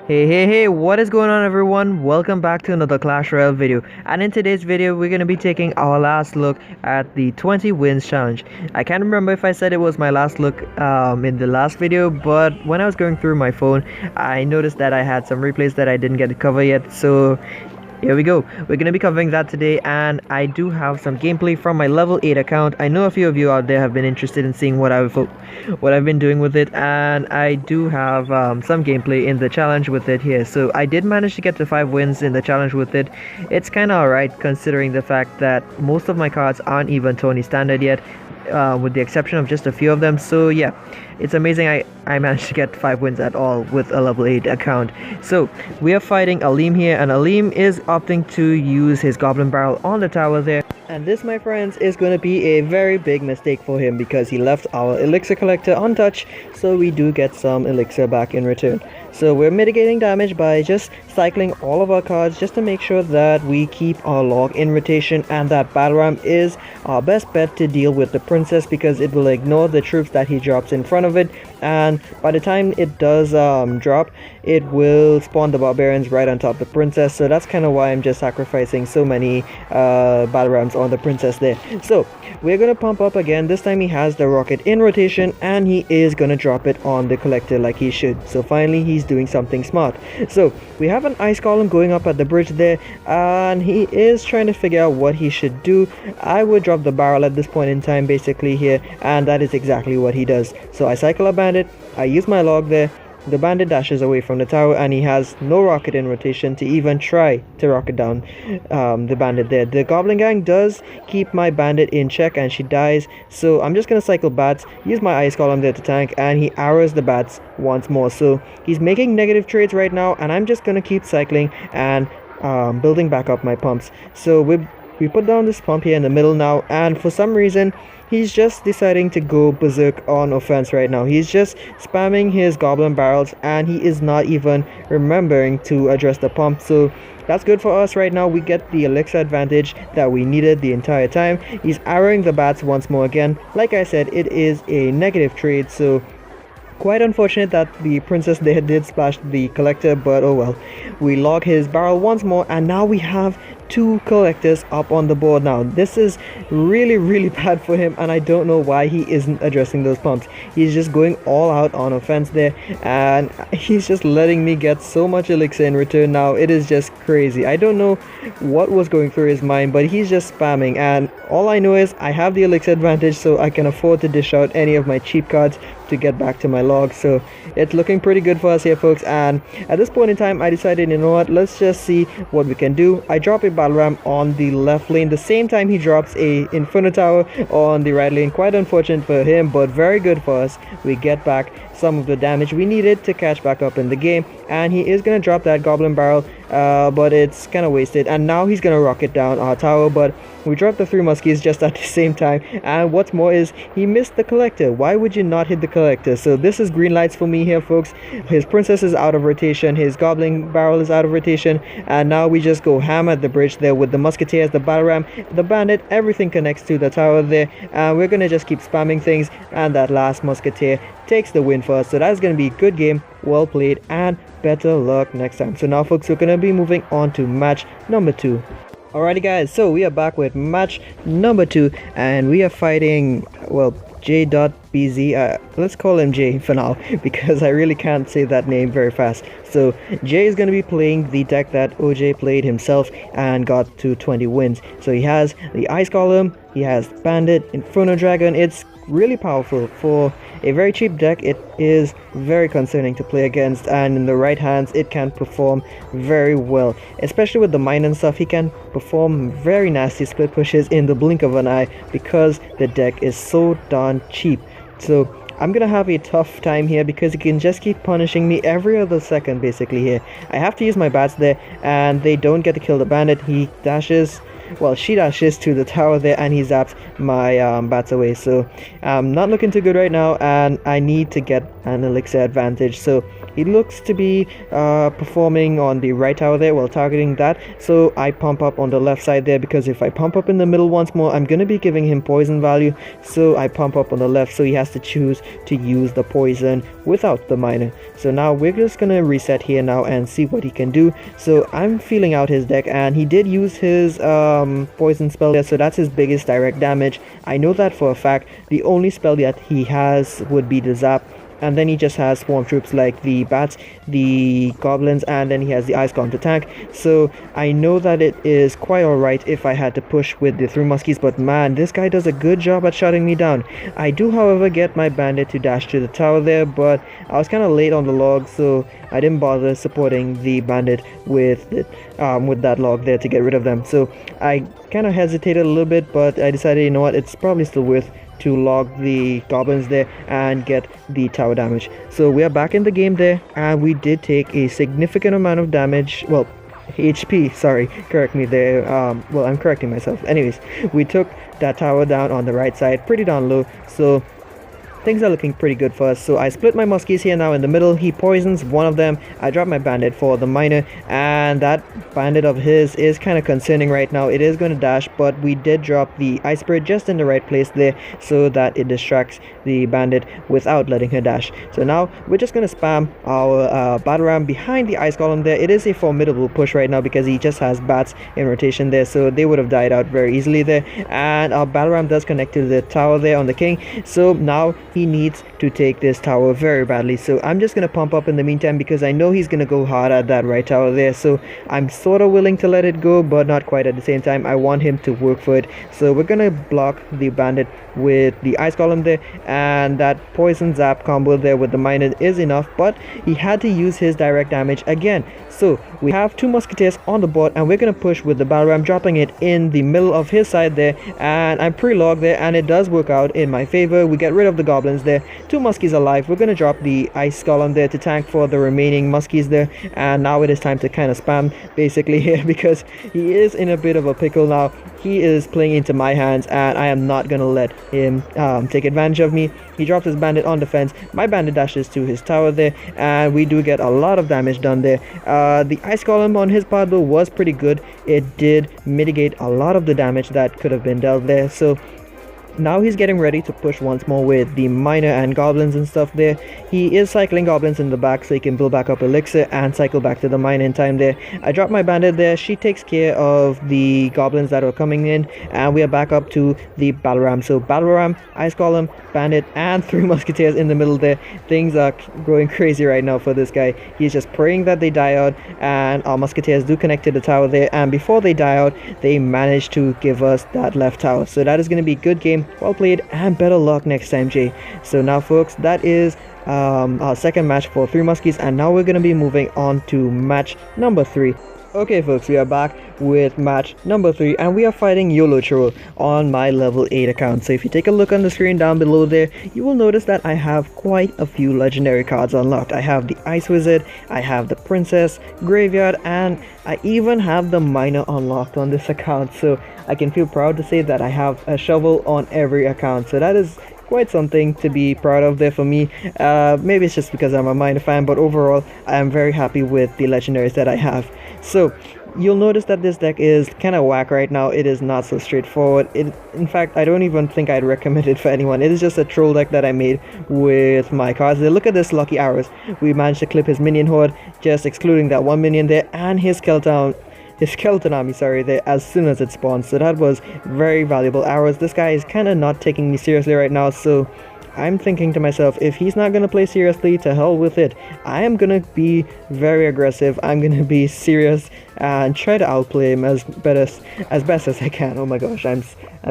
Hey, what is going on everyone? Welcome back to another Clash Royale video. And in today's video, we're going to be taking our last look at the 20 wins challenge. I can't remember if I said it was my last look in the last video, but when I was going through my phone, I noticed that I had some replays that I didn't get to cover yet. So here we go. We're going to be covering that today, and I do have some gameplay from my level 8 account. I know a few of you out there have been interested in seeing what I've been doing with it, and I do have some gameplay in the challenge with it here. So I did manage to get to 5 wins in the challenge with it. It's kind of alright considering the fact that most of my cards aren't even Tony standard yet, with the exception of just a few of them. So yeah, it's amazing I managed to get 5 wins at all with a level 8 account. So we are fighting Aleem here, and Aleem is opting to use his goblin barrel on the tower there. And this, my friends, is going to be a very big mistake for him because he left our elixir collector untouched, so we do get some elixir back in return. So we're mitigating damage by just cycling all of our cards just to make sure that we keep our log in rotation, and that battle ram is our best bet to deal with the princess because it will ignore the troops that he drops in front of it, and by the time it does drop, it will spawn the barbarians right on top of the princess. So that's kind of why I'm just sacrificing so many battle rams on the princess there. So we're gonna pump up again. This time he has the rocket in rotation, and he is gonna drop it on the collector like he should. So finally he's doing something smart. So we have an ice column going up at the bridge there, and he is trying to figure out what he should do. I would drop the barrel at this point in time basically here, and that is exactly what he does. So I cycle a bandit, I use my log there. The bandit dashes away from the tower, and he has no rocket in rotation to even try to rocket down the bandit there. The goblin gang does keep my bandit in check, and she dies. So I'm just gonna cycle bats, use my ice column there to tank, and he arrows the bats once more. So he's making negative trades right now, and I'm just gonna keep cycling and building back up my pumps. So we put down this pump here in the middle now, and for some reason he's just deciding to go berserk on offense right now. He's just spamming his goblin barrels, and he is not even remembering to address the pump. So that's good for us right now. We get the elixir advantage that we needed the entire time. He's arrowing the bats once more again. Like I said, it is a negative trade, so quite unfortunate that the princess there did splash the collector, but oh well. We log his barrel once more, and now we have 2 collectors up on the board now. This is really bad for him, and I don't know why he isn't addressing those pumps. He's just going all out on offense there, and he's just letting me get so much elixir in return now. It is just crazy. I don't know what was going through his mind, but he's just spamming, and all I know is I have the elixir advantage, so I can afford to dish out any of my cheap cards to get back to my log. So it's looking pretty good for us here, folks, and at this point in time I decided, you know what, let's just see what we can do. I drop a battle ram on the left lane the same time he drops a inferno tower on the right lane. Quite unfortunate for him, but very good for us. We get back some of the damage we needed to catch back up in the game, and he is gonna drop that goblin barrel, but it's kind of wasted, and now he's gonna rocket down our tower, but we dropped the 3 muskies just at the same time, and what's more is he missed the collector. Why would you not hit the collector? So this is green lights for me here, folks. His princess is out of rotation, his goblin barrel is out of rotation, and now we just go ham at the bridge there with the musketeers, the battle ram, the bandit. Everything connects to the tower there, and we're gonna just keep spamming things, and that last musketeer takes the win for us. So that's gonna be a good game, well played, and better luck next time. So now, folks, we're gonna be moving on to match number 2. Alrighty guys, so we are back with match number 2, and we are fighting, well, J.BZ. Let's call him J for now because I really can't say that name very fast. So J is going to be playing the deck that OJ played himself and got to 20 wins. So he has the ice column, he has bandit, inferno dragon. It's really powerful. For a very cheap deck, it is very concerning to play against, and in the right hands it can perform very well, especially with the mine and stuff. He can perform very nasty split pushes in the blink of an eye because the deck is so darn cheap. So I'm gonna have a tough time here because he can just keep punishing me every other second basically here. I have to use my bats there, and they don't get to kill the bandit. He dashes well, she dashes to the tower there, and he zaps my bats away. So I'm not looking too good right now, and I need to get an elixir advantage. So he looks to be performing on the right tower there while targeting that. So I pump up on the left side there, because if I pump up in the middle once more, I'm going to be giving him poison value. So I pump up on the left, so he has to choose to use the poison without the miner. So now we're just going to reset here now and see what he can do. So I'm feeling out his deck, and he did use his poison spell there, so that's his biggest direct damage. I know that for a fact. The only spell that he has would be the zap, and then he just has swarm troops like the bats, the goblins, and then he has the ice golem to tank. So I know that it is quite alright if I had to push with the 3 muskies, but man, this guy does a good job at shutting me down. I do, however, get my bandit to dash to the tower there, but I was kind of late on the log, so I didn't bother supporting the bandit with that log there to get rid of them. So I kind of hesitated a little bit, but I decided, you know what, it's probably still worth to log the goblins there and get the tower damage. So we are back in the game there, and we did take a significant amount of damage. Well, HP, sorry, correct me there. Well, I'm correcting myself. Anyways, we took that tower down on the right side pretty darn low, so things are looking pretty good for us. So I split my muskies here now in the middle. He poisons one of them. I drop my bandit for the miner, and that bandit of his is kind of concerning right now. It is going to dash, but we did drop the ice spirit just in the right place there so that it distracts the bandit without letting her dash. So now we're just going to spam our battle ram behind the ice column there. It is a formidable push right now because he just has bats in rotation there, so they would have died out very easily there. And our battle ram does connect to the tower there on the king, so now he needs to take this tower very badly. So I'm just going to pump up in the meantime, because I know he's going to go hard at that right tower there. So I'm sort of willing to let it go, but not quite at the same time. I want him to work for it. So we're going to block the bandit with the ice column there, and that poison zap combo there with the miner is enough, but he had to use his direct damage again. So we have 2 musketeers on the board, and we're going to push with the battle ram, dropping it in the middle of his side there, and I'm pre-logged there, and it does work out in my favor. We get rid of the goblins there. 2 muskies alive. We're going to drop the ice column there to tank for the remaining muskies there, and now it is time to kind of spam basically here, because he is in a bit of a pickle now. He is playing into my hands, and I am not going to let him take advantage of me. He drops his bandit on defense. My bandit dashes to his tower there, and we do get a lot of damage done there. The ice column on his part though was pretty good. It did mitigate a lot of the damage that could have been dealt there. So now he's getting ready to push once more with the miner and goblins and stuff there. He is cycling goblins in the back so he can build back up elixir and cycle back to the mine in time there. I drop my bandit there. She takes care of the goblins that are coming in, and we are back up to the battle ram. So battle ram, ice column, bandit, and 3 musketeers in the middle there. Things are going crazy right now for this guy. He's just praying that they die out, and our musketeers do connect to the tower there, and before they die out, they manage to give us that left tower. So that is going to be a good game. Well played, and better luck next time, Jay. So now folks, that is our second match for 3 muskies, and now we're going to be moving on to match number 3. Okay folks, we are back with match number 3, and we are fighting YOLO Troll on my level 8 account. So if you take a look on the screen down below there, you will notice that I have quite a few legendary cards unlocked. I have the Ice Wizard, I have the Princess, Graveyard, and I even have the Miner unlocked on this account. So I can feel proud to say that I have a shovel on every account. So that is quite something to be proud of there for me. Maybe it's just because I'm a Miner fan, but overall I am very happy with the legendaries that I have. So you'll notice that this deck is kind of whack right now. It is not so straightforward. In fact, I don't even think I'd recommend it for anyone. It is just a troll deck that I made with my cards. Look at this lucky arrows. We managed to clip his minion horde, just excluding that 1 minion there, and his skeleton army, sorry, there as soon as it spawns. So that was very valuable arrows. This guy is kind of not taking me seriously right now, so I'm thinking to myself, if he's not going to play seriously, to hell with it. I am going to be very aggressive. I'm going to be serious and try to outplay him as best as I can. Oh my gosh, I'm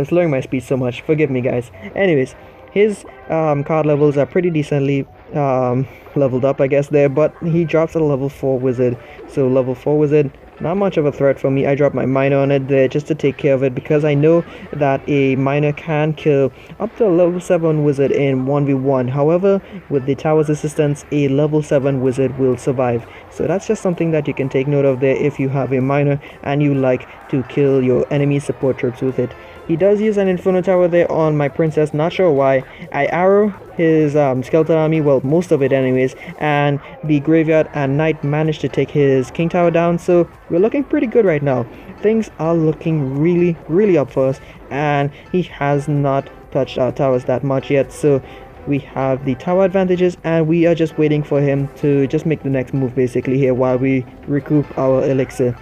slowing my speed so much. Forgive me, guys. Anyways, his card levels are pretty decently leveled up, I guess, there, but he drops a level 4 wizard. So level 4 wizard, not much of a threat for me. I drop my miner on it there just to take care of it because I know that a miner can kill up to a level 7 wizard in 1v1. However, with the tower's assistance, a level 7 wizard will survive. So that's just something that you can take note of there if you have a miner and you like to kill your enemy support troops with it. He does use an Inferno Tower there on my princess, not sure why. I arrow his skeleton army, well, most of it anyways, and the graveyard and knight managed to take his king tower down, so we're looking pretty good right now. Things are looking really up for us, and he has not touched our towers that much yet, so we have the tower advantages and we are just waiting for him to just make the next move basically here while we recoup our elixir.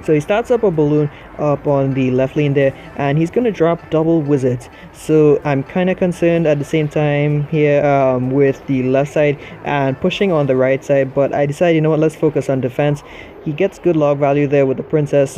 So he starts up a balloon up on the left lane there, and he's gonna drop double wizards. So I'm kind of concerned at the same time here with the left side and pushing on the right side, but I decided, you know what, let's focus on defense. He gets good log value there with the princess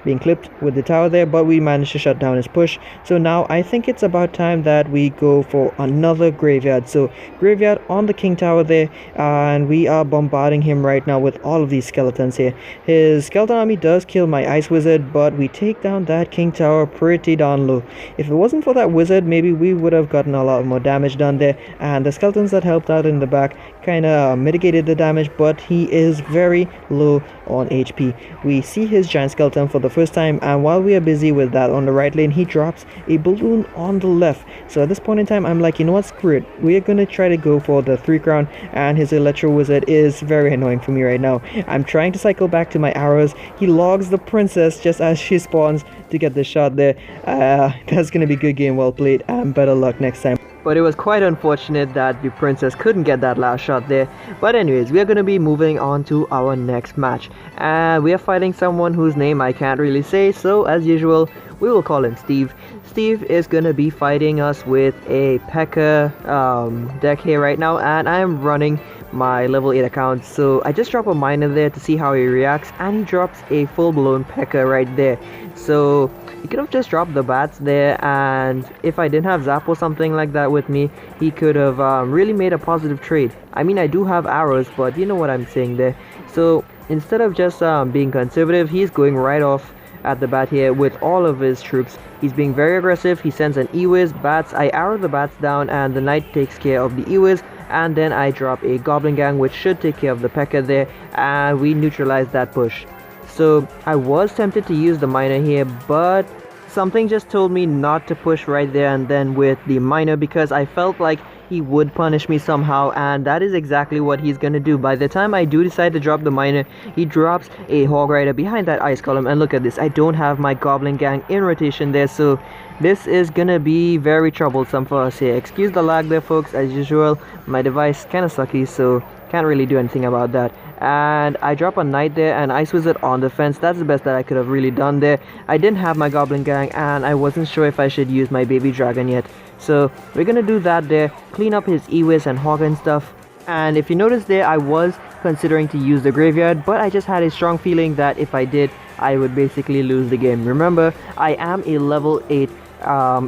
being clipped with the tower there, but we managed to shut down his push. So now I think it's about time that we go for another graveyard. So graveyard on the king tower there, and we are bombarding him right now with all of these skeletons here. His skeleton army does kill my ice wizard, but we take down that king tower pretty darn low. If it wasn't for that wizard, maybe we would have gotten a lot more damage done there, and the skeletons that helped out in the back kind of mitigated the damage, but he is very low on HP. We see his giant skeleton for the first time, and while we are busy with that on the right lane, he drops a balloon on the left. So at this point in time, I'm like, you know what, screw it, we're gonna try to go for the 3 crown, and his electro wizard is very annoying for me right now. I'm trying to cycle back to my arrows. He logs the princess just as she spawns to get the shot there. That's gonna be good game well played, and better luck next time. But it was quite unfortunate that the princess couldn't get that last shot there. But anyways, we are going to be moving on to our next match. And we are fighting someone whose name I can't really say. So as usual, we will call him Steve. Steve is going to be fighting us with a P.E.K.K.A. deck here right now. And I am running my level 8 account. So I just drop a miner there to see how he reacts. And he drops a full-blown P.E.K.K.A. right there. So he could have just dropped the bats there, and if I didn't have Zap or something like that with me, he could have really made a positive trade. I mean, I do have arrows, but you know what I'm saying there. So instead of just being conservative, he's going right off at the bat here with all of his troops. He's being very aggressive. He sends an E-Wiz, bats. I arrow the bats down, and the knight takes care of the E-Wiz, and then I drop a goblin gang, which should take care of the P.E.K.K.A. there, and we neutralize that push. So I was tempted to use the miner here, but something just told me not to push right there and then with the miner, because I felt like he would punish me somehow, and that is exactly what he's gonna do. By the time I do decide to drop the miner, he drops a hog rider behind that ice column, and look at this, I don't have my goblin gang in rotation there, so this is gonna be very troublesome for us here. Excuse the lag there, folks. As usual, my device kinda sucky, so can't really do anything about that. And I drop a knight there and ice wizard on the fence. That's the best that I could have really done there. I didn't have my goblin gang, and I wasn't sure if I should use my baby dragon yet. So we're gonna do that there, clean up his E-Wiz and hog and stuff. And if you notice there, I was considering to use the graveyard, but I just had a strong feeling that if I did, I would basically lose the game. Remember, I am a level 8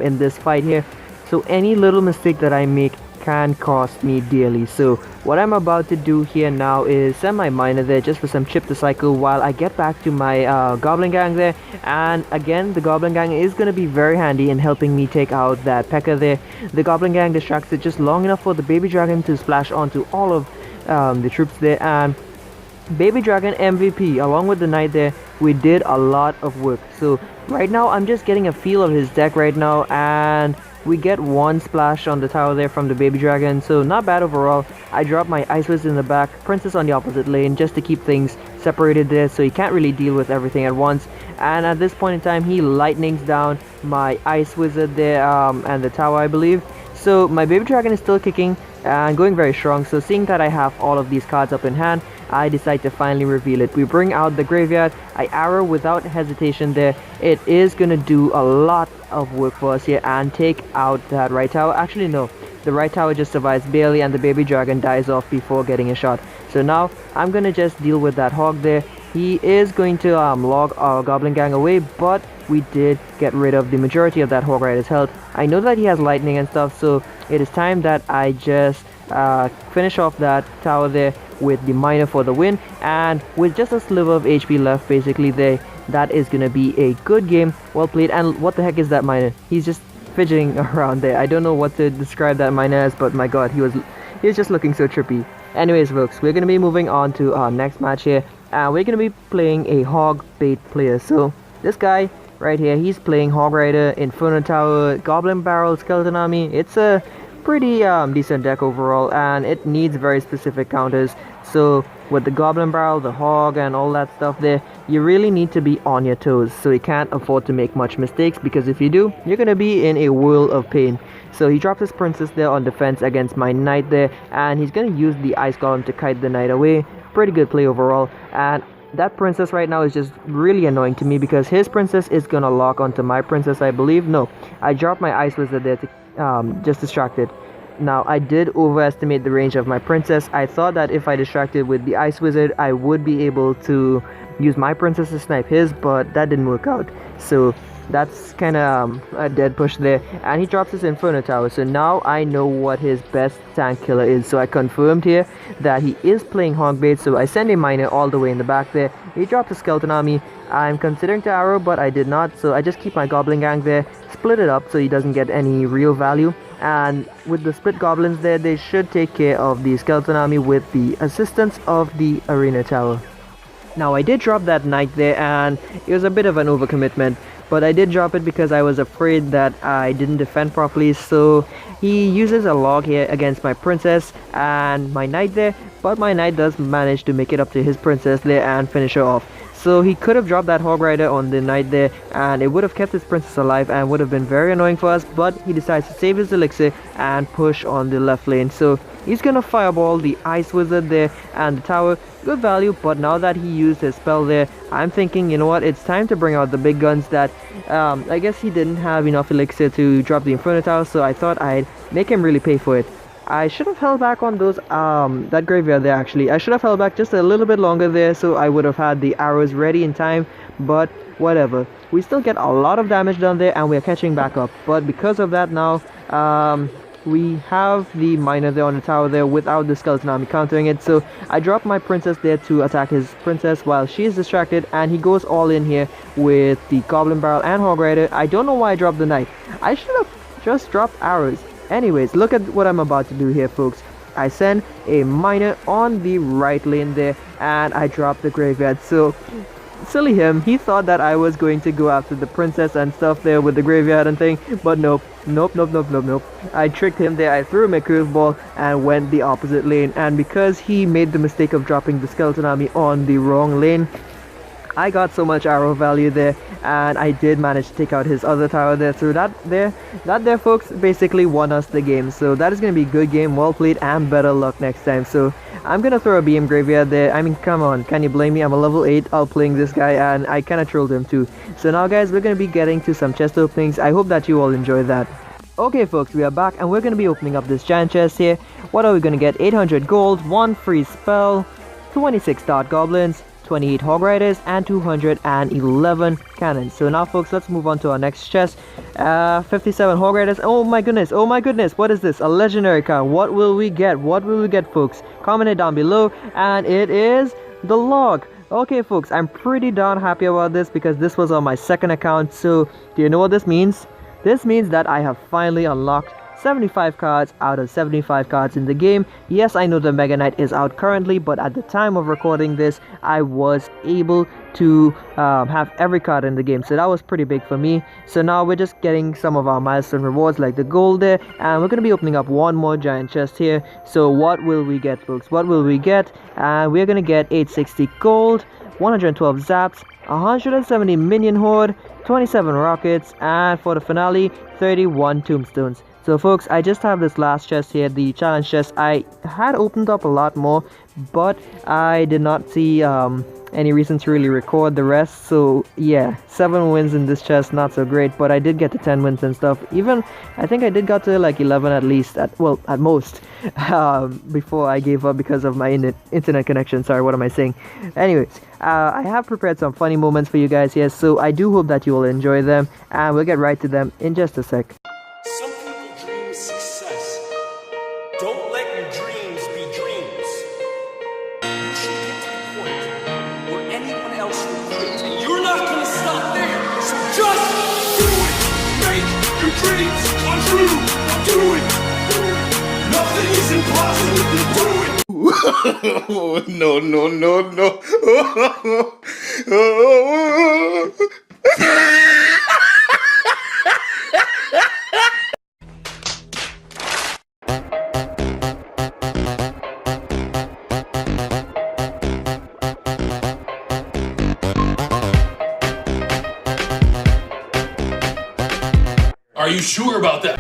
in this fight here, so any little mistake that I make can cost me dearly. So what I'm about to do here now is send my miner there just for some chip to cycle while I get back to my goblin gang there. And again, the goblin gang is going to be very handy in helping me take out that P.E.K.K.A. there. The goblin gang distracts it just long enough for the baby dragon to splash onto all of the troops there, and baby dragon MVP along with the knight there, we did a lot of work. So right now I'm just getting a feel of his deck right now, and we get one splash on the tower there from the baby dragon, so not bad overall. I drop my ice wizard in the back, princess on the opposite lane just to keep things separated there, so he can't really deal with everything at once. And at this point in time, he lightnings down my ice wizard there and the tower, I believe. So my baby dragon is still kicking and going very strong. So seeing that I have all of these cards up in hand, I decide to finally reveal it. We bring out the graveyard. I arrow without hesitation there. It is gonna do a lot of work for us here and take out that right tower. Actually no, the right tower just survives barely, and the baby dragon dies off before getting a shot. So now I'm gonna just deal with that hog there. He is going to log our goblin gang away, but we did get rid of the majority of that hog rider's health. I know that he has lightning and stuff, so it is time that I just finish off that tower there with the miner for the win, and with just a sliver of HP left basically there, that is gonna be a good game. Well played. And what the heck is that miner? He's just fidgeting around there. I don't know what to describe that miner as, but my god, he was just looking so trippy. Anyways folks, we're gonna be moving on to our next match here, and we're gonna be playing a hog bait player. So this guy right here, he's playing Hog Rider, Inferno Tower, Goblin Barrel, Skeleton Army. It's a pretty decent deck overall, and it needs very specific counters. So with the Goblin Barrel, the Hog, and all that stuff there, you really need to be on your toes. So you can't afford to make much mistakes, because if you do, you're gonna be in a world of pain. So he drops his Princess there on defense against my Knight there, and he's gonna use the Ice Golem to kite the Knight away. Pretty good play overall. And that Princess right now is just really annoying to me, because his Princess is gonna lock onto my Princess, I believe. No, I dropped my Ice Wizard there to just distracted. Now I did overestimate the range of my Princess. I thought that if I distracted with the Ice Wizard, I would be able to use my Princess to snipe his, but that didn't work out. So that's kind of a dead push there. And he drops his Inferno Tower, so now I know what his best tank killer is. So I confirmed here that he is playing Hogbait, so I send a miner all the way in the back there. He drops a Skeleton Army. I'm considering to arrow, but I did not, so I just keep my Goblin Gang there, split it up so he doesn't get any real value. And with the split goblins there, they should take care of the Skeleton Army with the assistance of the Arena Tower. Now I did drop that Knight there, and it was a bit of an overcommitment, but I did drop it because I was afraid that I didn't defend properly. So he uses a log here against my Princess and my Knight there, but my Knight does manage to make it up to his Princess there and finish her off. So he could have dropped that Hog Rider on the Knight there, and it would have kept his Princess alive and would have been very annoying for us, but he decides to save his elixir and push on the left lane. So he's gonna fireball the Ice Wizard there and the tower. Good value, but now that he used his spell there, I'm thinking, you know what, it's time to bring out the big guns. That I guess he didn't have enough elixir to drop the Inferno Tower, so I thought I'd make him really pay for it. I should have held back on those that graveyard there. Actually, I should have held back just a little bit longer there, so I would have had the arrows ready in time, but whatever. We still get a lot of damage done there, and we're catching back up. But because of that now, we have the miner there on the tower there without the Skeleton Army countering it. So I dropped my Princess there to attack his Princess while she is distracted, and he goes all in here with the Goblin Barrel and Hog Rider. I don't know why I dropped the Knight. I should have just dropped arrows. Anyways, look at what I'm about to do here, folks. I send a miner on the right lane there, and I drop the graveyard. So silly him, he thought that I was going to go after the Princess and stuff there with the graveyard and thing, but nope. I tricked him there. I threw him a curveball and went the opposite lane, and because he made the mistake of dropping the Skeleton Army on the wrong lane, I got so much arrow value there, and I did manage to take out his other tower there. So that there folks basically won us the game. So that is going to be a good game, well played, and better luck next time. So I'm going to throw a BM graveyard there. I mean, come on, can you blame me? I'm a level 8 outplaying this guy, and I kind of trolled him too. So now guys, we're going to be getting to some chest openings. I hope that you all enjoy that. Okay folks, we are back, and we're going to be opening up this giant chest here. What are we going to get? 800 gold, 1 free spell, 26 dart goblins, 28 Hog Riders, and 211 cannons. So now folks, let's move on to our next chest. 57 Hog Riders. Oh my goodness, what is this? A legendary card. What will we get? Folks? Comment it down below, and it is the log. Okay folks, I'm pretty darn happy about this because this was on my second account. So do you know what this means? This means that I have finally unlocked 75 cards out of 75 cards in the game. Yes, I know the Mega Knight is out currently, but at the time of recording this, I was able to have every card in the game, so that was pretty big for me. So now we're just getting some of our milestone rewards like the gold there, and we're going to be opening up one more giant chest here. So what will we get, folks? What will we get? And we're going to get 860 gold, 112 zaps, 170 minion horde, 27 rockets, and for the finale, 31 tombstones. So folks, I just have this last chest here, the challenge chest. I had opened up a lot more, but I did not see any reason to really record the rest. So yeah, 7 wins in this chest, not so great, but I did get to 10 wins and stuff. Even I think I did got to like 11 at least, at most, before I gave up because of my internet connection. Sorry, what am I saying? Anyways, I have prepared some funny moments for you guys here, so I do hope that you will enjoy them, and we'll get right to them in just a sec. Some people dream of success. Don't let your No, no, no, no. Are you sure about that?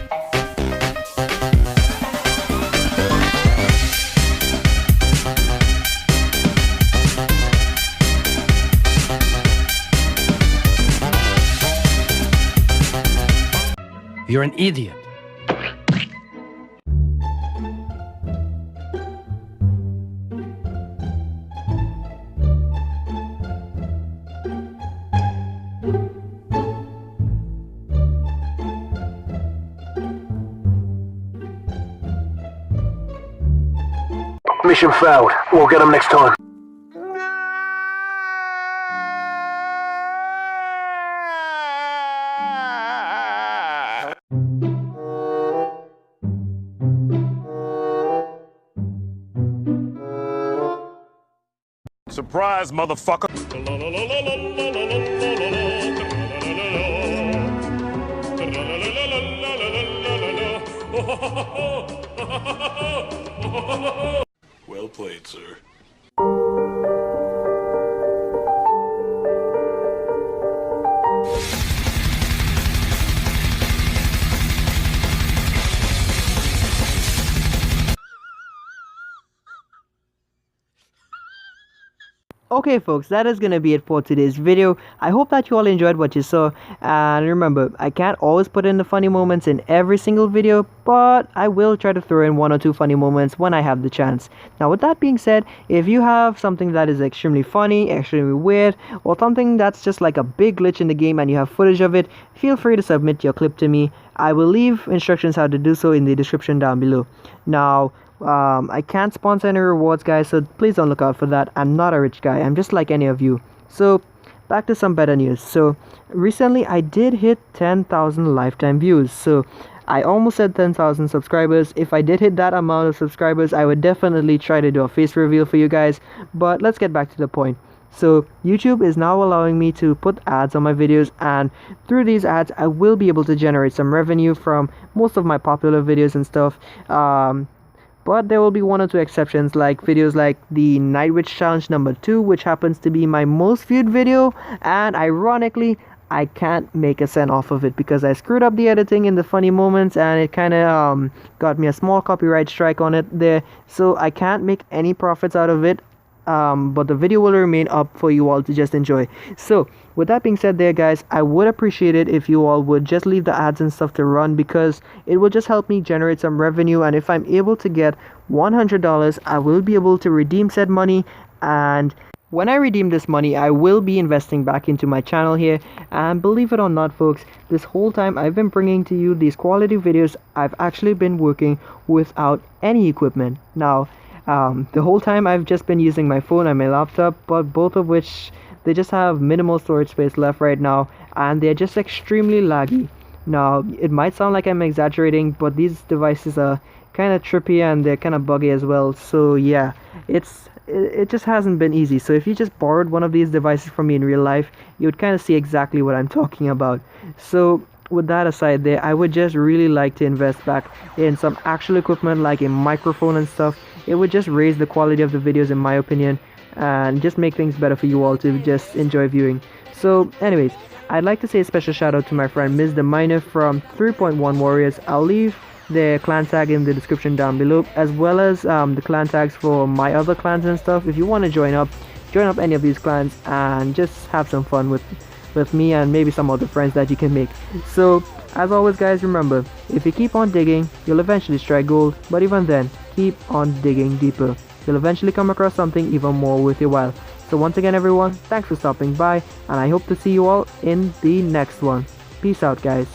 You're an idiot. Mission failed. We'll get them next time. Surprise, motherfucker. Well played, sir. Okay folks, that is gonna be it for today's video. I hope that you all enjoyed what you saw, and remember, I can't always put in the funny moments in every single video, but I will try to throw in 1 or 2 funny moments when I have the chance. Now with that being said, if you have something that is extremely funny, extremely weird, or something that's just like a big glitch in the game and you have footage of it, feel free to submit your clip to me. I will leave instructions how to do so in the description down below. Now I can't sponsor any rewards, guys, so please don't look out for that. I'm not a rich guy, I'm just like any of you. So back to some better news. So recently I did hit 10,000 lifetime views. So I almost said 10,000 subscribers. If I did hit that amount of subscribers, I would definitely try to do a face reveal for you guys. But let's get back to the point. So YouTube is now allowing me to put ads on my videos, and through these ads I will be able to generate some revenue from most of my popular videos and stuff. But there will be 1 or 2 exceptions, like videos like the Night Witch Challenge number 2, which happens to be my most viewed video, and ironically I can't make a cent off of it because I screwed up the editing in the funny moments, and it kind of got me a small copyright strike on it there, so I can't make any profits out of it. But the video will remain up for you all to just enjoy. So with that being said there, guys, I would appreciate it if you all would just leave the ads and stuff to run, because it will just help me generate some revenue, and if I'm able to get $100, I will be able to redeem said money, and when I redeem this money, I will be investing back into my channel here. And believe it or not folks, this whole time I've been bringing to you these quality videos, I've actually been working without any equipment. Now the whole time I've just been using my phone and my laptop, but both of which they just have minimal storage space left right now, and they're just extremely laggy. Now it might sound like I'm exaggerating, but these devices are kind of trippy and they're kind of buggy as well. So yeah, it just hasn't been easy. So if you just borrowed one of these devices from me in real life, you would kind of see exactly what I'm talking about. So with that aside there, I would just really like to invest back in some actual equipment like a microphone and stuff. It would just raise the quality of the videos in my opinion, and just make things better for you all to just enjoy viewing. So anyways, I'd like to say a special shout out to my friend Ms. the Miner from 3.1 Warriors. I'll leave their clan tag in the description down below, as well as the clan tags for my other clans and stuff. If you want to join up any of these clans and just have some fun with me and maybe some other friends that you can make. So as always guys, remember, if you keep on digging, you'll eventually strike gold, but even then, keep on digging deeper. You'll eventually come across something even more worth your while. So once again everyone, thanks for stopping by, and I hope to see you all in the next one. Peace out guys.